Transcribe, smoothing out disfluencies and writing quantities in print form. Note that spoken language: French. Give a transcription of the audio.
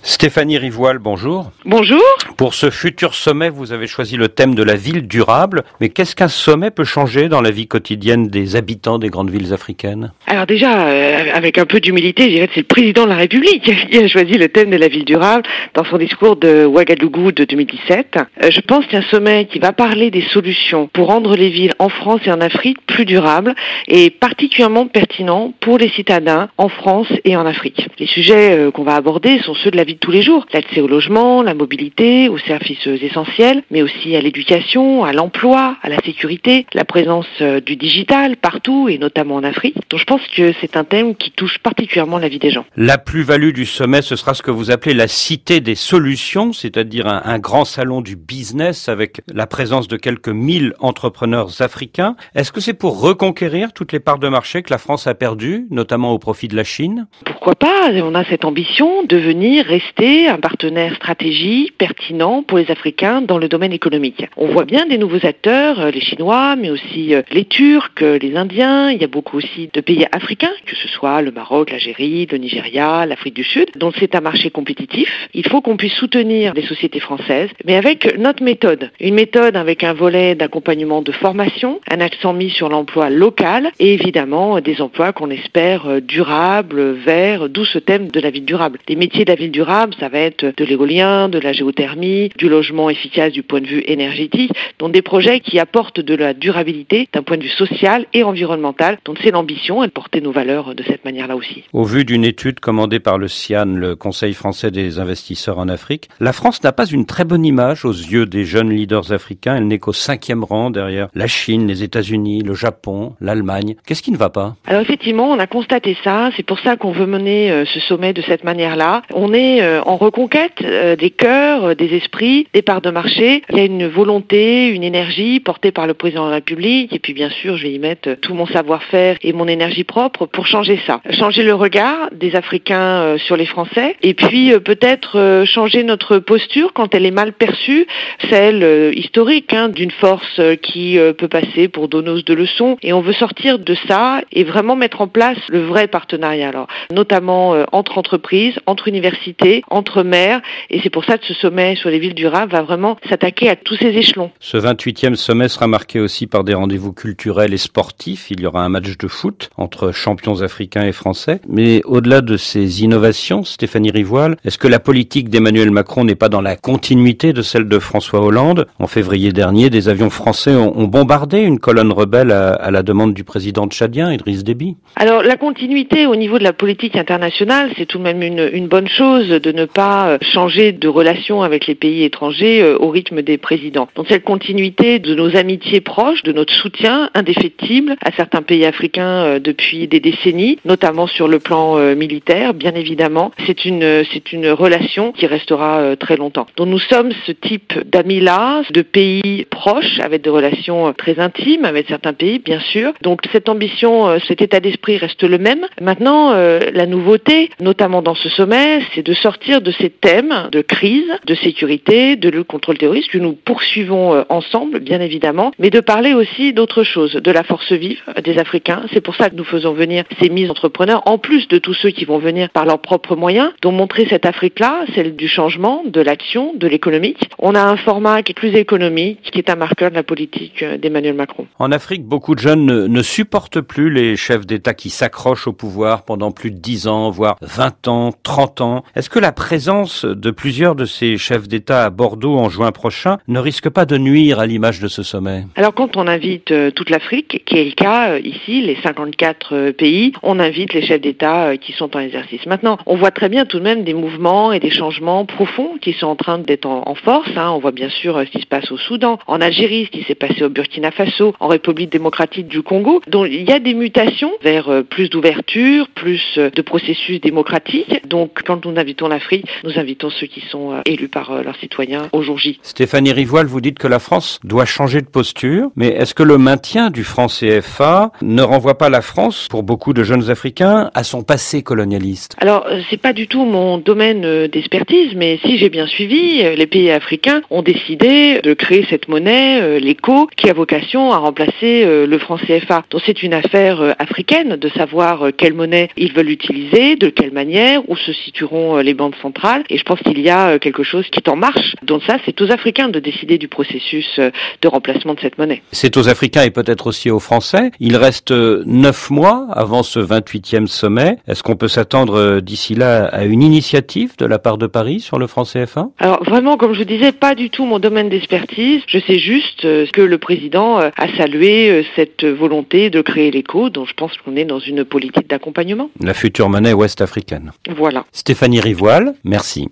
Stéphanie Rivoal, bonjour. Bonjour. Pour ce futur sommet, vous avez choisi le thème de la ville durable. Mais qu'est-ce qu'un sommet peut changer dans la vie quotidienne des habitants des grandes villes africaines? Alors déjà, avec un peu d'humilité, je dirais que c'est le président de la République qui a choisi le thème de la ville durable dans son discours de Ouagadougou de 2017. Je pense qu'un sommet qui va parler des solutions pour rendre les villes en France et en Afrique plus durables est particulièrement pertinent pour les citadins en France et en Afrique. Les sujets qu'on va aborder sont ceux de la vie de tous les jours, l'accès au logement, la mobilité, aux services essentiels, mais aussi à l'éducation, à l'emploi, à la sécurité, la présence du digital partout et notamment en Afrique. Donc je pense que c'est un thème qui touche particulièrement la vie des gens. La plus-value du sommet, ce sera ce que vous appelez la cité des solutions, c'est-à-dire un grand salon du business avec la présence de quelques 1000 entrepreneurs africains. Est-ce que c'est pour reconquérir toutes les parts de marché que la France a perdues, notamment au profit de la Chine? Pourquoi pas? On a cette ambition de venir rester un partenaire stratégique pertinent pour les Africains dans le domaine économique. On voit bien des nouveaux acteurs, les Chinois, mais aussi les Turcs, les Indiens. Il y a beaucoup aussi de pays africains, que ce soit le Maroc, l'Algérie, le Nigeria, l'Afrique du Sud. Donc c'est un marché compétitif. Il faut qu'on puisse soutenir les sociétés françaises, mais avec notre méthode. Une méthode avec un volet d'accompagnement de formation, un accent mis sur l'emploi local et évidemment des emplois qu'on espère durables, verts, d'où ce thème de la ville durable. Les métiers de la ville durable, ça va être de l'éolien, de la géothermie, du logement efficace du point de vue énergétique, donc des projets qui apportent de la durabilité d'un point de vue social et environnemental. Donc c'est l'ambition de porter nos valeurs de cette manière-là aussi. Au vu d'une étude commandée par le CIAN, le Conseil français des investisseurs en Afrique, la France n'a pas une très bonne image aux yeux des jeunes leaders africains. Elle n'est qu'au 5e rang derrière la Chine, les États-Unis, le Japon, l'Allemagne. Qu'est-ce qui ne va pas? Alors effectivement, on a constaté ça. C'est pour ça qu'on veut mener ce sommet de cette manière-là. On est en reconquête des cœurs, des esprits, des parts de marché. Il y a une volonté, une énergie portée par le président de la République. Et puis bien sûr, je vais y mettre tout mon savoir-faire et mon énergie propre pour changer ça. Changer le regard des Africains sur les Français. Et puis peut-être changer notre posture quand elle est mal perçue, celle historique d'une force qui peut passer pour donneuse de leçons. Et on veut sortir de ça et vraiment mettre en place le vrai partenariat. Alors, notamment entre entreprises, entre universités, entre maires. Et c'est pour ça que ce sommet sur les villes durables va vraiment s'attaquer à tous ces échelons. Ce 28e sommet sera marqué aussi par des rendez-vous culturels et sportifs. Il y aura un match de foot entre champions africains et français. Mais au-delà de ces innovations, Stéphanie Rivoal, est-ce que la politique d'Emmanuel Macron n'est pas dans la continuité de celle de François Hollande? En février dernier, des avions français ont bombardé une colonne rebelle à la demande du président tchadien, Idriss Déby. Alors la continuité au niveau de la politique internationale, c'est tout de même une bonne chose de ne pas changer de relation avec les pays étrangers au rythme des présidents. Donc cette continuité de nos amitiés proches, de notre soutien indéfectible à certains pays africains depuis des décennies, notamment sur le plan militaire, bien évidemment, c'est une relation qui restera très longtemps. Donc nous sommes ce type d'amis-là, de pays proches, avec des relations très intimes avec certains pays, bien sûr. Donc cette ambition, cet état d'esprit reste le même. Maintenant, la nouveauté, notamment dans ce sommet, c'est de sortir de ces thèmes de crise, de sécurité, de lutte contre le terrorisme que nous poursuivons ensemble, bien évidemment, mais de parler aussi d'autre chose, de la force vive des Africains. C'est pour ça que nous faisons venir ces mises entrepreneurs, en plus de tous ceux qui vont venir par leurs propres moyens, donc montrer cette Afrique-là, celle du changement, de l'action, de l'économique. On a un format qui est plus économique, qui est un marqueur de la politique d'Emmanuel Macron. En Afrique, beaucoup de jeunes ne supportent plus les chefs d'État qui s'accrochent au pouvoir pendant plus de 10 ans, voire 20 ans, 30 ans. Est-ce que la présence de plusieurs de ces chefs d'État à Bordeaux en juin prochain ne risque pas de nuire à l'image de ce sommet? Alors quand on invite toute l'Afrique, qui est le cas ici, les 54 pays, on invite les chefs d'État qui sont en exercice. Maintenant, on voit très bien tout de même des mouvements et des changements profonds qui sont en train d'être en force. On voit bien sûr ce qui se passe au Soudan, en Algérie, ce qui s'est passé au Burkina Faso, en République démocratique du Congo. Donc il y a des mutations vers plus d'ouverture, plus de processus démocratiques. Donc quand nous invitons l'Afrique, nous invitons ceux qui sont élus par leurs citoyens au jour J. Stéphanie Rivoal, vous dites que la France doit changer de posture, mais est-ce que le maintien du franc CFA ne renvoie pas la France, pour beaucoup de jeunes Africains, à son passé colonialiste? Alors c'est pas du tout mon domaine d'expertise, mais si j'ai bien suivi, les pays africains ont décidé de créer cette monnaie, l'éco, qui a vocation à remplacer le franc CFA. Donc c'est une affaire africaine de savoir quelle monnaie ils veulent utiliser, de quelle manière, où se situeront les banques centrales. Et je pense qu'il y a quelque chose qui est en marche. Donc ça, c'est aux Africains de décider du processus de remplacement de cette monnaie. C'est aux Africains et peut-être aussi aux Français. Il reste 9 mois avant ce 28e sommet. Est-ce qu'on peut s'attendre d'ici là à une initiative de la part de Paris sur le franc CFA? Alors vraiment, comme je vous disais, pas du tout mon domaine d'expertise. Je sais juste que le président a salué cette volonté de créer l'écho, dont je pense qu'on est dans une politique d'accompagnement. La future monnaie ouest-africaine. Voilà. Stéphanie Rivoal, merci.